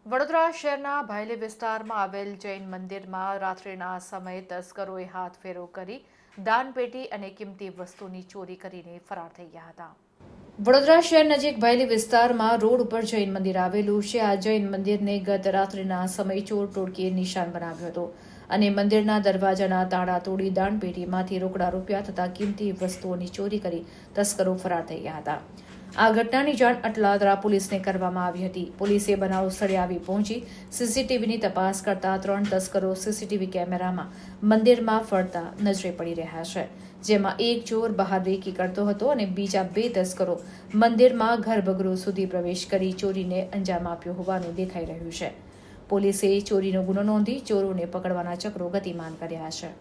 વડોદરા શહેરના ભાયલી વિસ્તારમાં આવેલ જૈન મંદિરમાં રાત્રિના સમયે તસ્કરોએ હાથફેરો કરી દાનપેટી અને કિંમતી વસ્તુની ચોરી કરીને ફરાર થઈ ગયા હતા. વડોદરા શહેર નજીક ભાયલી વિસ્તારમાં રોડ ઉપર જૈન મંદિર આવેલું છે. આ જૈન મંદિરને ગત રાત્રિના સમયે ચોર ટોળકીએ નિશાન બનાવ્યો હતો અને મંદિરના દરવાજાના તાળા તોડી દાનપેટીમાંથી રોકડા રૂપિયા તથા કિંમતી વસ્તુઓની ચોરી કરી તસ્કરો ફરાર થઈ ગયા હતા. આ ઘટનાની જાણ અટલાદરા પોલીસને કરવામાં આવી હતી. પોલીસે બનાવ સ્થળે આવી પહોંચી સીસીટીવીની તપાસ કરતા 3 તસ્કરો સીસીટીવી કેમેરામાં મંદિરમાં ફરતા નજરે પડી રહ્યા છે, જેમાં એક ચોર બહાર રેકી કરતો હતો અને બીજા 2 તસ્કરો મંદિરમાં ગર્ભગૃહ સુધી પ્રવેશ કરી ચોરીને અંજામ આપ્યો હોવાનું દેખાઈ રહ્યું છે. પોલીસે ચોરીનો ગુનો નોંધી ચોરોને પકડવાના ચક્રો ગતિમાન કર્યા છે.